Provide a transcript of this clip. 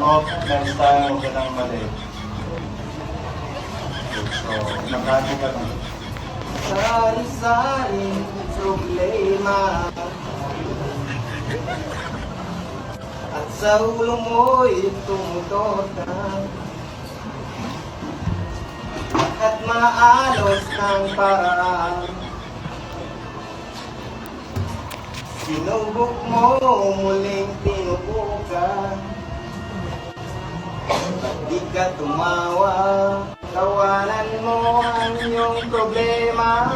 hope next time huwag ka nang mali. So, nakato ka na. Sari-saring problema at sa ulo mo'y tumutoka at maalos ng paraan. Sinubok mo, muling tinubukan, ba't di ka tumawa? Tawanan mo ang iyong problema.